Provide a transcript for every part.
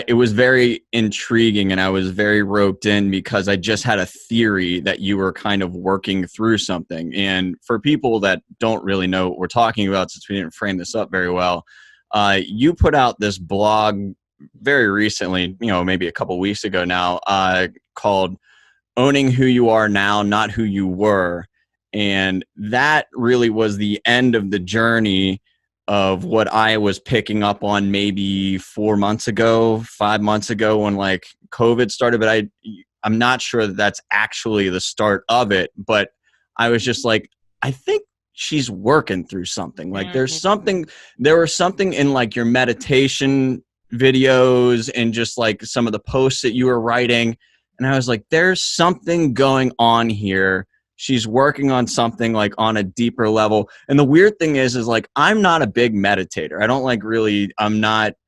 it was very intriguing, and I was very roped in because I just had a theory that you were kind of working through something. And for people that don't really know what we're talking about, since we didn't frame this up very well, you put out this blog very recently, maybe a couple weeks ago now, called Owning Who You Are Now, Not Who You Were. And that really was the end of the journey of what I was picking up on maybe 4 months ago, 5 months ago, when like COVID started. But I'm not sure that that's actually the start of it. But I was just like, I think she's working through something. Like there was something in like your meditation videos and just like some of the posts that you were writing. And I was like, there's something going on here. She's working on something like on a deeper level. And the weird thing is like, I'm not a big meditator.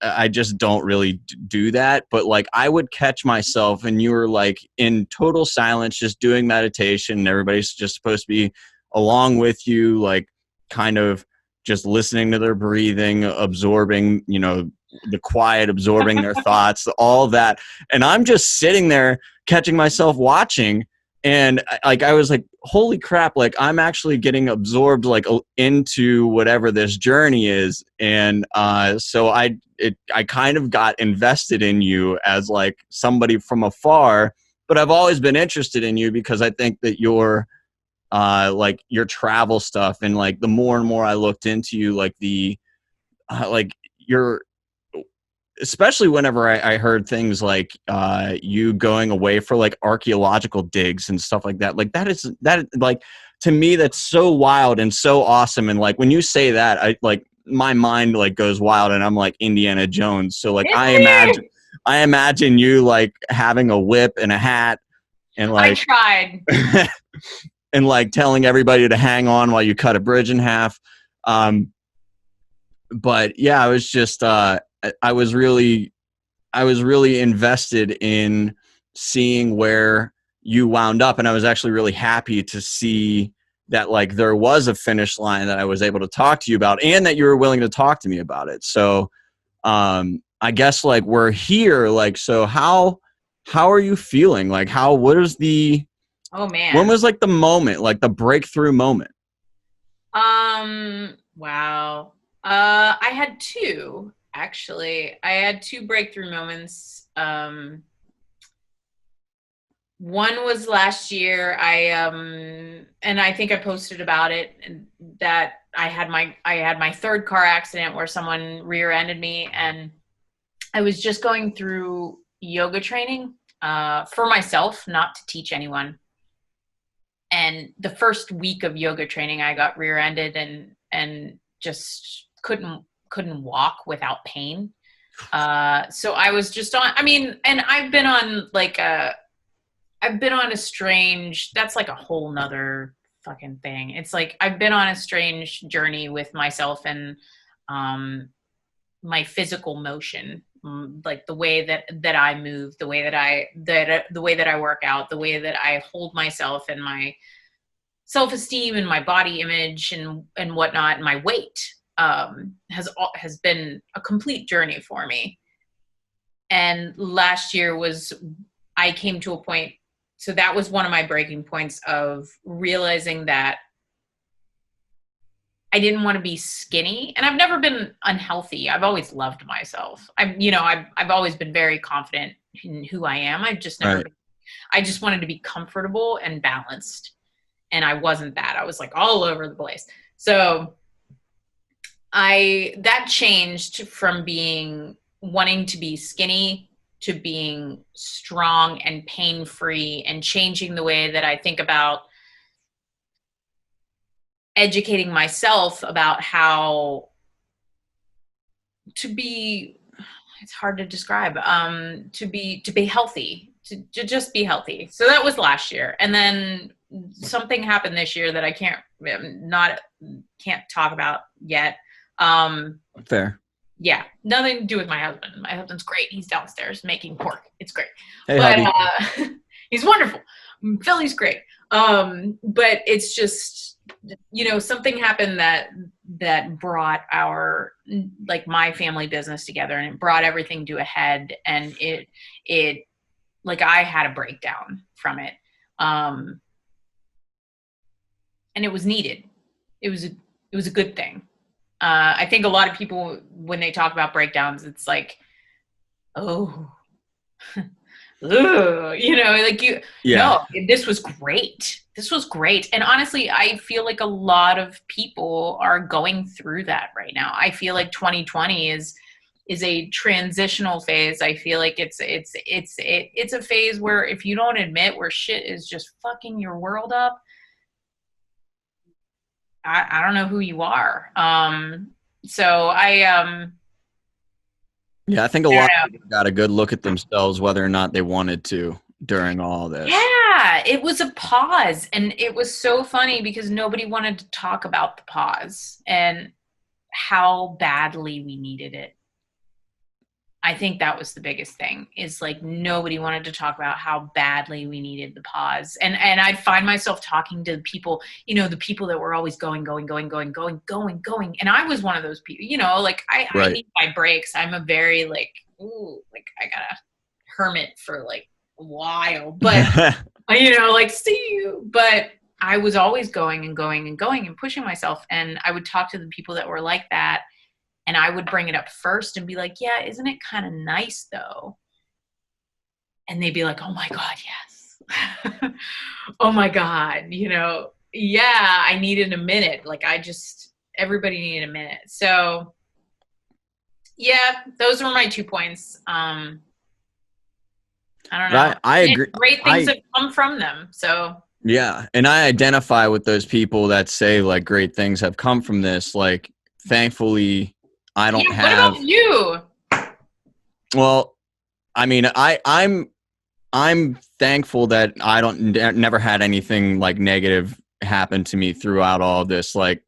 I just don't really do that. But like, I would catch myself and you were like in total silence, just doing meditation. And everybody's just supposed to be along with you, like kind of just listening to their breathing, absorbing, the quiet, absorbing their thoughts, all that. And I'm just sitting there catching myself watching. And like, I was like, holy crap, like I'm actually getting absorbed like into whatever this journey is. And so I kind of got invested in you as like somebody from afar, but I've always been interested in you because I think that you're like your travel stuff. And like the more and more I looked into you, like like your, especially whenever I heard things like you going away for like archaeological digs and stuff like that. Like that like, to me, that's so wild and so awesome. And like, when you say that, I like my mind like goes wild and I'm like Indiana Jones. So like, I imagine you like having a whip and a hat and like, I tried. and like telling everybody to hang on while you cut a bridge in half. But yeah, I was just, I was really invested in seeing where you wound up. And I was actually really happy to see that like there was a finish line that I was able to talk to you about and that you were willing to talk to me about it. So I guess like we're here, like, so how are you feeling? Like what is oh man, when was like the moment, like the breakthrough moment? Wow. I had two. Actually, I had two breakthrough moments. One was last year. And I think I posted about it, and that I had my third car accident where someone rear-ended me, and I was just going through yoga training for myself, not to teach anyone. And the first week of yoga training, I got rear-ended and just couldn't walk without pain. So I was just on, and I've been on a strange, that's like a whole nother fucking thing. It's like, I've been on a strange journey with myself and my physical motion, like the way that I move, the way that I work out, the way that I hold myself and my self-esteem and my body image and whatnot, and my weight. Has been a complete journey for me. And last year I came to a point, so that was one of my breaking points of realizing that I didn't want to be skinny. And I've never been unhealthy. I've always loved myself. I've always been very confident in who I am. I've just never, Right. I just wanted to be comfortable and balanced. And I wasn't that. I was like all over the place. So that changed from wanting to be skinny to being strong and pain-free, and changing the way that I think about educating myself about how to be, it's hard to describe, to be healthy, to just be healthy. So that was last year. And then something happened this year that I can't talk about yet. Fair. Yeah, nothing to do with my husband. My husband's great. He's downstairs making pork. It's great. Hey, but he's wonderful. Philly's great. But it's just, something happened that brought my family business together, and it brought everything to a head, and it like I had a breakdown from it. And it was needed. It was a good thing. I think a lot of people, when they talk about breakdowns, it's like, oh, ugh, Yeah. no, this was great. This was great. And honestly, I feel like a lot of people are going through that right now. I feel like 2020 is a transitional phase. I feel like it's a phase where if you don't admit where shit is just fucking your world up, I don't know who you are. So Yeah, I think a I lot don't of know. people got a good look at themselves whether or not they wanted to during all this. Yeah, it was a pause, and it was so funny because nobody wanted to talk about the pause and how badly we needed it. I think that was the biggest thing, is like nobody wanted to talk about how badly we needed the pause. And I'd find myself talking to the people, the people that were always going, going, going, going, going, going, going. And I was one of those people, like I Right. need my breaks. I'm a very like, ooh, like I gotta hermit for like a while, but like see you. But I was always going and going and going and pushing myself. And I would talk to the people that were like that, and I would bring it up first and be like, yeah, isn't it kind of nice though? And they'd be like, oh my God, yes. Oh my God, yeah, I needed a minute. Like everybody needed a minute. So yeah, those were my 2 points. I don't know. But I And agree. great things have come from them. So Yeah, and I identify with those people that say like great things have come from this. Like, thankfully, I don't yeah, what about have. you? Well, I mean, I'm thankful that I don't never had anything like negative happen to me throughout all of this. Like,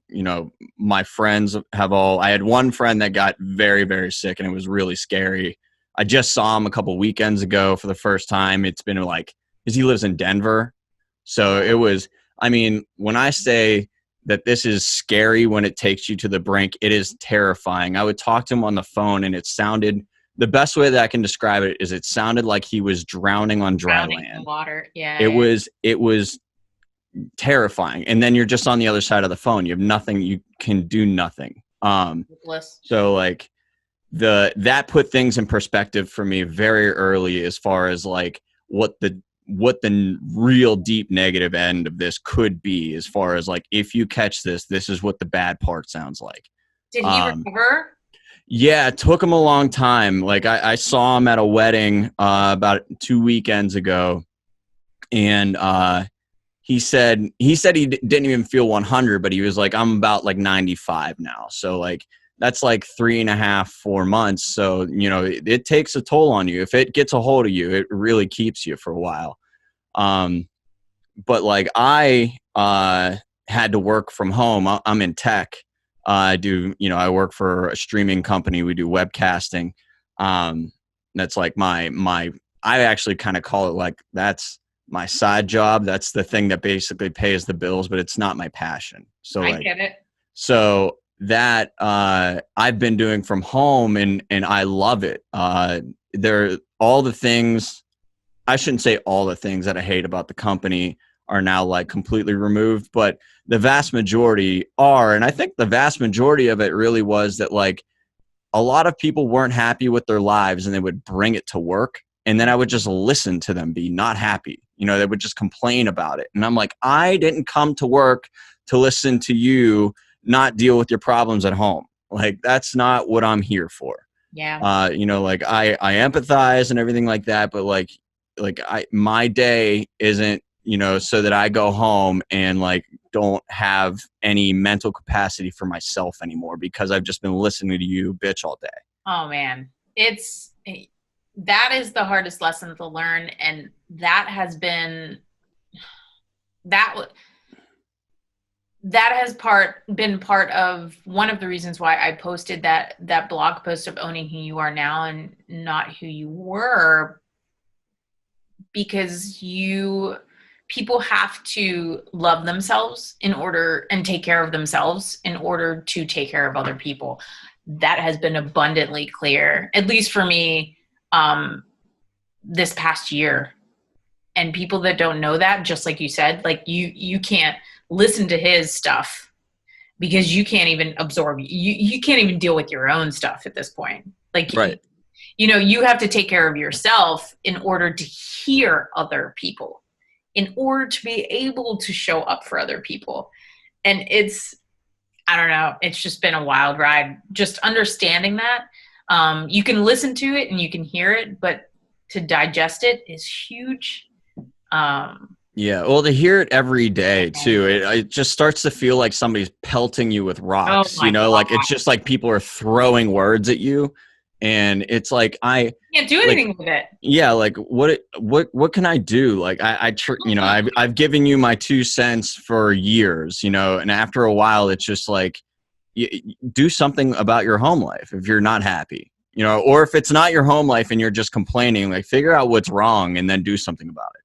my friends have all. I had one friend that got very, very sick, and it was really scary. I just saw him a couple weekends ago for the first time. It's been like, because he lives in Denver. So it was, I mean, when I say that this is scary when it takes you to the brink, it is terrifying. I would talk to him on the phone, and it sounded, the best way that I can describe it is it sounded like he was drowning on dry Drowning in the land. water. It Yeah. was, it was terrifying. And then you're just on the other side of the phone. You have nothing, you can do nothing. Hopeless. So like that put things in perspective for me very early as far as like what the real deep negative end of this could be, as far as like, if you catch this is what the bad part sounds like. Did he um recover? yeah, it took him a long time. Like I saw him at a wedding about 2 weekends ago, and he didn't even feel 100, but he was like, I'm about like 95 now. So like that's like 3.5, 4 months. So it takes a toll on you. If it gets a hold of you, it really keeps you for a while. But like I had to work from home. I'm in tech. I work for a streaming company. We do webcasting. That's like I actually kind of call it like, that's my side job. That's the thing that basically pays the bills, but it's not my passion. So I like, get it. so that I've been doing from home, and I love it. There, all the things, I shouldn't say all the things that I hate about the company are now like completely removed, but the vast majority are. And I think the vast majority of it really was that like a lot of people weren't happy with their lives, and they would bring it to work. And then I would just listen to them be not happy. They would just complain about it. And I'm like, I didn't come to work to listen to you not deal with your problems at home. Like, that's not what I'm here for. Yeah. Like I empathize and everything like that, but my day isn't, so that I go home and like don't have any mental capacity for myself anymore because I've just been listening to you bitch all day. Oh man, that is the hardest lesson to learn, and that has been that that has been part of one of the reasons why I posted that blog post of owning who you are now and not who you were, because people have to love themselves in order and take care of themselves in order to take care of other people. That has been abundantly clear, at least for me, this past year. And people that don't know that, just like you said, like you can't listen to his stuff because you can't even absorb, you can't even deal with your own stuff at this point. Like, Right. You have to take care of yourself in order to hear other people, in order to be able to show up for other people. And I don't know, it's just been a wild ride. Just understanding that. You can listen to it and you can hear it, but to digest it is huge. Yeah, well, to hear it every day too, it just starts to feel like somebody's pelting you with Oh rocks. my God. Like it's just like people are throwing words at you, and it's like You can't do like, anything with it. yeah, like what can I do? Like I've given you my 2 cents for years, and after a while, it's just like do something about your home life if you're not happy, or if it's not your home life and you're just complaining, like figure out what's wrong and then do something about it.